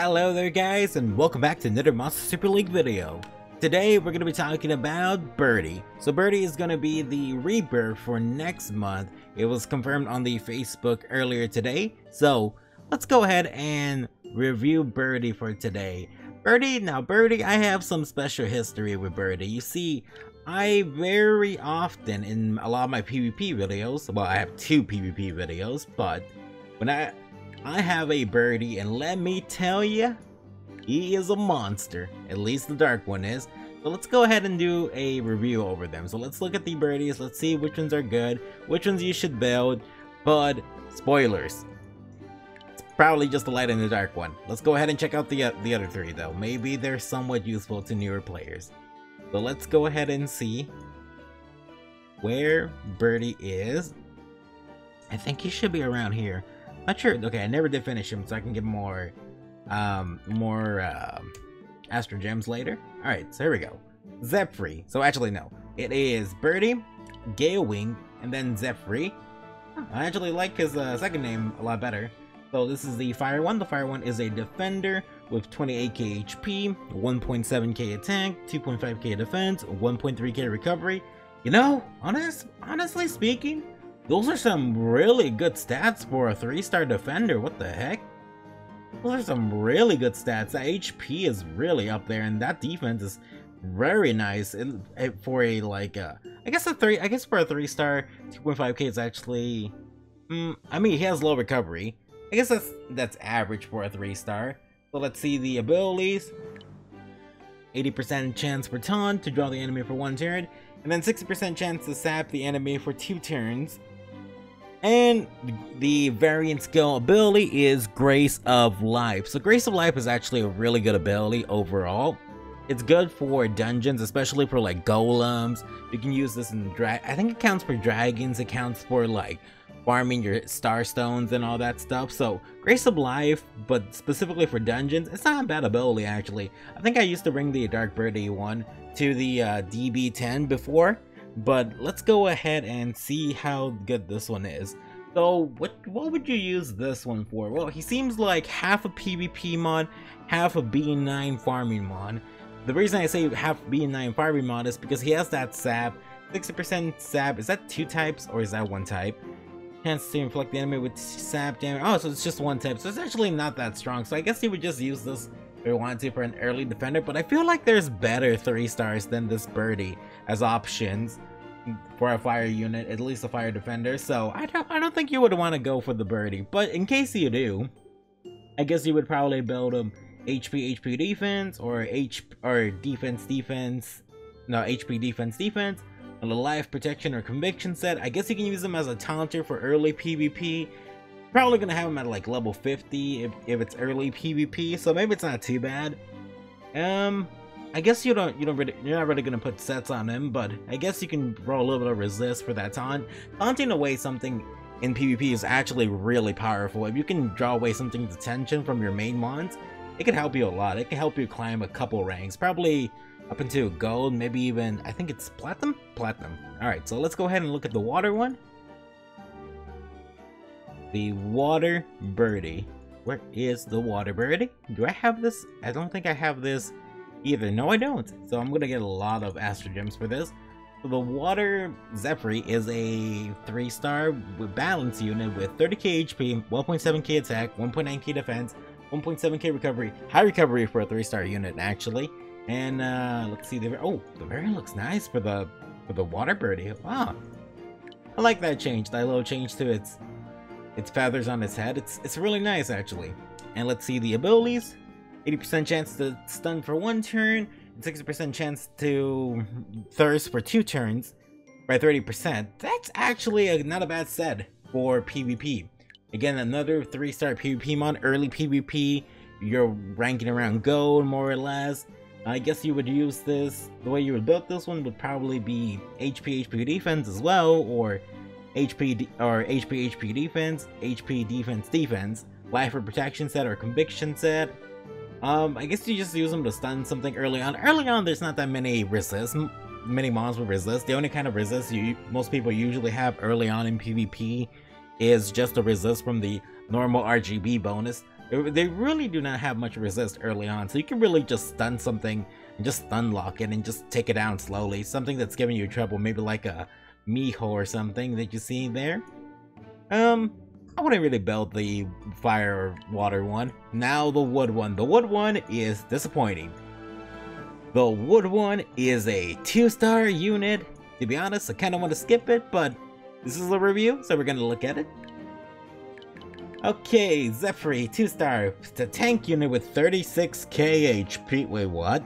Hello there guys, and welcome back to another Monster Super League video. Today we're going to be talking about Birdie. So Birdie is going to be the rebirth for next month. It was confirmed on the Facebook earlier today. So let's go ahead and review Birdie for today. Birdie, I have some special history with Birdie. You see, I very often in a lot of my PvP videos, well I have two PvP videos, but when I have a Birdie, and let me tell you, he is a monster. At least the dark one is. So let's go ahead and do a review over them. So let's look at the Birdies. Let's see which ones are good, which ones you should build. But spoilers, it's probably just the light and the dark one. Let's go ahead and check out the other three though. Maybe they're somewhat useful to newer players. So let's go ahead and see where Birdie is. I think he should be around here. Not sure. Okay, I never did finish him, so I can get more Astro Gems later. Alright, so here we go. Zephyr. So actually no. It is Birdie, Gale Wing, and then Zephyr. I actually like his second name a lot better. So this is the Fire one. The Fire one is a defender with 28k HP, 1.7k attack, 2.5k defense, 1.3k recovery. You know, honestly speaking, those are some really good stats for a 3-star defender. What the heck? Those are some really good stats. That HP is really up there, and that defense is very nice. For a like, I guess for a 3-star, 2.5k is actually. I mean, he has low recovery. I guess that's average for a 3-star. So let's see the abilities. 80% chance per taunt to draw the enemy for 1 turn, and then 60% chance to sap the enemy for 2 turns. And the variant skill ability is Grace of Life. So Grace of Life is actually a really good ability overall. It's good for dungeons, especially for like golems. You can use this in I think it counts for dragons, it counts for like farming your star stones and all that stuff. So Grace of Life, but specifically for dungeons, it's not a bad ability actually. I think I used to bring the Dark Birdie one to the DB10 before. But let's go ahead and see how good this one is. So what would you use this one for? Well, he seems like half a PvP mod, half a B9 farming mod. The reason I say half B9 farming mod is because he has that sap, 60% sap. Is that 2 types or is that 1 type? Chance to inflict the enemy with sap damage. Oh, so it's just 1 type. So it's actually not that strong. So I guess he would just use this if we wanted to for an early defender. But I feel like there's better 3-stars than this Birdie as options for a fire unit, at least a fire defender. So I don't think you would want to go for the Birdie, but in case you do, I guess you would probably build him HP defense or defense, no, HP defense, and a life protection or conviction set. I guess you can use him as a taunter for early PvP. Probably gonna have him at like level 50 if it's early PvP, so maybe it's not too bad. I guess you're not really gonna put sets on him, but I guess you can roll a little bit of resist for that taunt. Taunting away something in PvP is actually really powerful. If you can draw away something's attention from your main mons, it can help you a lot. It can help you climb a couple ranks, probably up into gold, maybe even, I think it's platinum? Platinum. Alright, so let's go ahead and look at the water one. The Water Birdie. Where is the Water Birdie? Do I have this? I don't think I have this either. No, I don't. So I'm gonna get a lot of Astro Gems for this. So the Water Zephyr is a 3-star with balance unit with 30k HP, 1.7k attack, 1.9k defense, 1.7k recovery. High recovery for a 3-star unit actually. And let's see, the variant looks nice for the Water Birdie. Wow, I like that change. That little change to its feathers on its head. It's really nice actually. And let's see the abilities. 80% chance to stun for 1 turn, and 60% chance to thirst for 2 turns by 30%. That's actually not a bad set for PvP. Again, another 3-star PvP mod, early PvP. You're ranking around gold more or less. I guess you would use this, the way you would build this one would probably be HP defense as well, or HP defense, life or protection set or conviction set. I guess you just use them to stun something early on. Early on, there's not that many mons with resist. The only kind of resist most people usually have early on in PvP is just a resist from the normal RGB bonus. They really do not have much resist early on, so you can really just stun something and just stun lock it and just take it down slowly. Something that's giving you trouble, maybe like a Miho or something that you see there. I wouldn't really build the fire or water one. Now the wood one. The wood one is disappointing. The wood one is a 2-star unit. To be honest, I kind of want to skip it, but this is a review, so we're going to look at it. Okay, Zephyr, 2-star. It's a tank unit with 36k HP. Wait, what?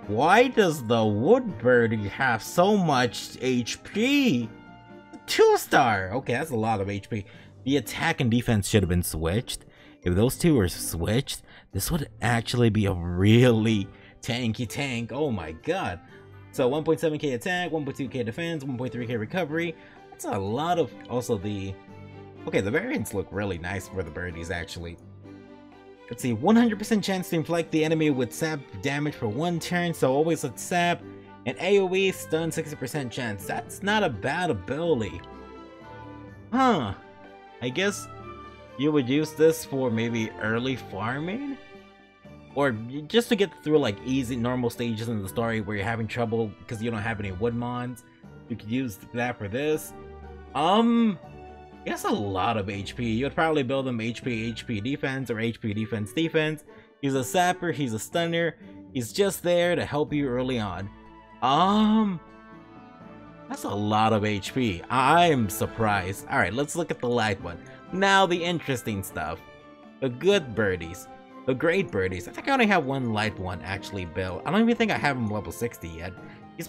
Why does the wood birdie have so much HP? 2-star! Okay, that's a lot of HP. The attack and defense should have been switched. If those two were switched, this would actually be a really tanky tank. Oh my god. So 1.7k attack, 1.2k defense, 1.3k recovery. That's a lot of... Also the... Okay, the variants look really nice for the birdies actually. Let's see, 100% chance to inflict the enemy with sap damage for 1 turn, so always let sap. And AoE stun 60% chance. That's not a bad ability. Huh. I guess you would use this for maybe early farming? Or just to get through like easy normal stages in the story where you're having trouble because you don't have any wood mons. You could use that for this. That's a lot of HP. You would probably build him HP defense or HP defense. He's a sapper, he's a stunner. He's just there to help you early on. That's a lot of HP. I'm surprised. Alright, let's look at the light one. Now the interesting stuff. The good birdies. The great birdies. I think I only have one light one actually built. I don't even think I have him level 60 yet.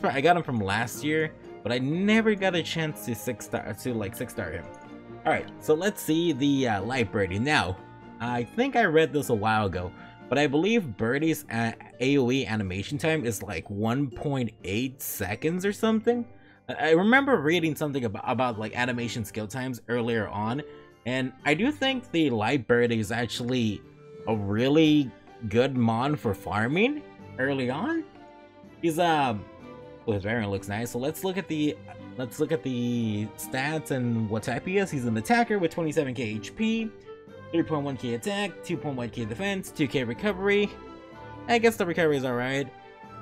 I got him from last year, but I never got a chance to 6-star him. Alright, so let's see the light birdie. Now, I think I read this a while ago, but I believe Birdie's AoE animation time is like 1.8 seconds or something. I remember reading something about like animation skill times earlier on, and I do think the light Birdie is actually a really good mon for farming early on. He's well, his variant looks nice. So let's look at the stats and what type he is. He's an attacker with 27k HP. 3.1k attack, 2.1k defense, 2k recovery. I guess the recovery is alright.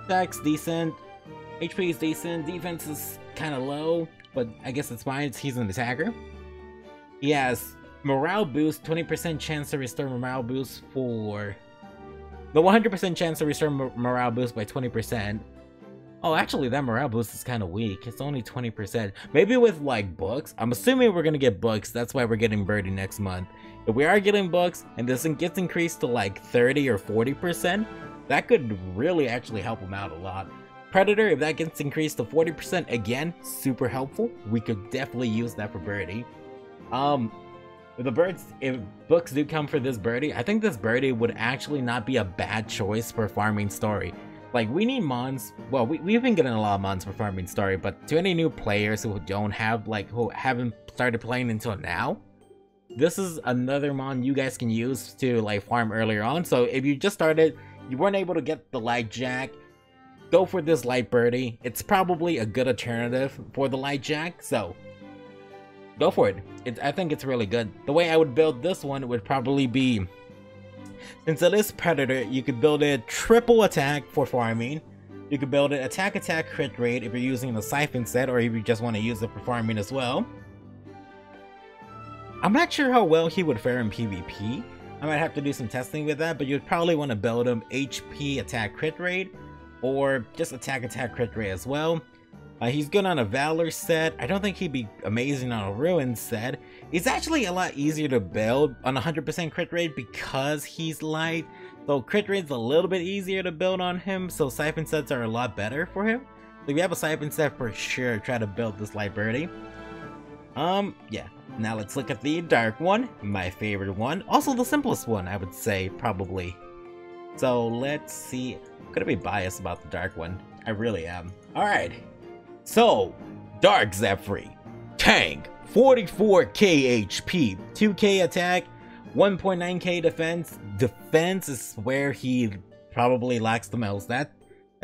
Attack's decent. HP is decent. Defense is kind of low, but I guess it's fine. He's an attacker. He has morale boost, 20% chance to restore morale boost for... The 100% chance to restore morale boost by 20%. Oh, actually, that morale boost is kind of weak. It's only 20%. Maybe with, like, books. I'm assuming we're going to get books. That's why we're getting Birdie next month. If we are getting books, and this gets increased to, like, 30 or 40%, that could really actually help him out a lot. Predator, if that gets increased to 40%, again, super helpful. We could definitely use that for Birdie. If books do come for this Birdie, I think this Birdie would actually not be a bad choice for farming story. Like, we need mons. Well, we've been getting a lot of mons for farming story, but to any new players who don't have, like, who haven't started playing until now, this is another mon you guys can use to, like, farm earlier on. So if you just started, you weren't able to get the light jack, go for this light Birdie. It's probably a good alternative for the light jack, so go for it. I think it's really good. The way I would build this one would probably be, since it is Predator, you could build it triple attack for farming. You could build it attack crit rate if you're using the siphon set, or if you just want to use it for farming as well. I'm not sure how well he would fare in PvP. I might have to do some testing with that, but you'd probably want to build him HP attack crit rate, or just attack crit rate as well. He's good on a Valor set. I don't think he'd be amazing on a Ruin set. He's actually a lot easier to build on 100% crit rate because he's light. So crit rate's a little bit easier to build on him, so siphon sets are a lot better for him. So if you have a siphon set, for sure, try to build this light Birdie. Yeah. Now let's look at the dark one, my favorite one. Also the simplest one, I would say, probably. So let's see. I'm gonna be biased about the dark one. I really am. Alright. So, Dark Zephyr, tank, 44k HP, 2k attack, 1.9k defense. Defense is where he probably lacks the most. That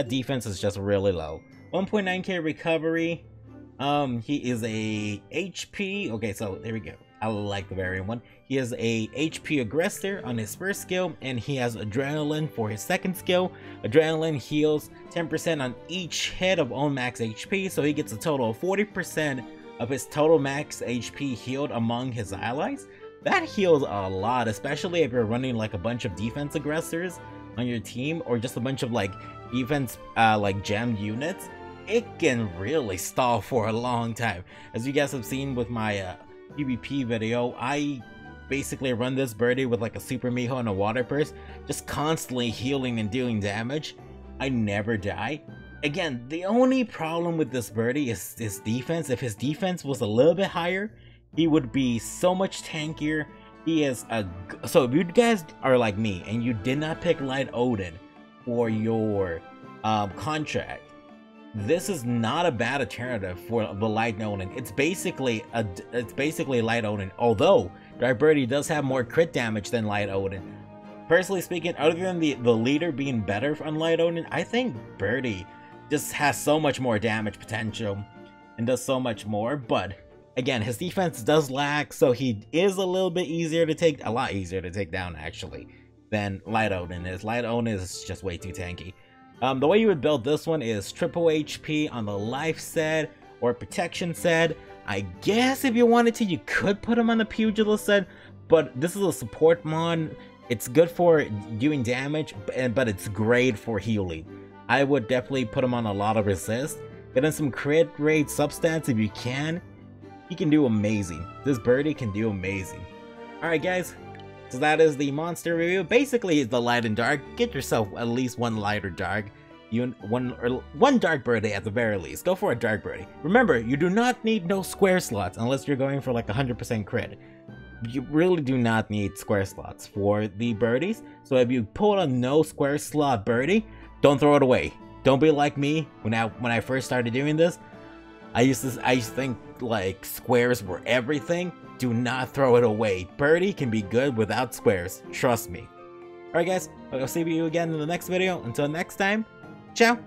defense is just really low. 1.9k recovery. He is a HP. Okay, so there we go. I like the variant one. He has a HP aggressor on his first skill, and he has adrenaline for his second skill. Adrenaline heals 10% on each hit of own max HP, so he gets a total of 40% of his total max HP healed among his allies. That heals a lot, especially if you're running like a bunch of defense aggressors on your team, or just a bunch of like defense like gemmed units. It can really stall for a long time. As you guys have seen with my PvP video, I basically run this birdie with like a super miho and a water purse, just constantly healing and doing damage. I never die. Again, the only problem with this birdie is his defense. If his defense was a little bit higher, he would be so much tankier. He is so if you guys are like me and you did not pick Light Odin for your contract, this is not a bad alternative for the Light Odin. It's basically Light Odin, although Dark Birdie does have more crit damage than Light Odin. Personally speaking, other than the leader being better on Light Odin, I think Birdie just has so much more damage potential and does so much more. But again, his defense does lack, so he is a little bit easier to take, a lot easier to take down actually than Light Odin is. Light Odin is just way too tanky. The way you would build this one is triple HP on the life set or protection set. I guess if you wanted to, you could put him on the pugilist set, but this is a support mod. It's good for doing damage, but it's great for healing. I would definitely put him on a lot of resist. Get in some crit rate substats if you can. He can do amazing. This birdie can do amazing. Alright guys, so that is the monster review. Basically, it's the light and dark. Get yourself at least one light or dark. One dark birdie at the very least. Go for a dark birdie. Remember, you do not need no square slots unless you're going for like 100% crit. You really do not need square slots for the birdies. So if you pull a no square slot birdie, don't throw it away. Don't be like me when I first started doing this. I used to think like squares were everything. Do not throw it away. Birdie can be good without squares. Trust me. Alright guys, I'll see you again in the next video. Until next time, ciao!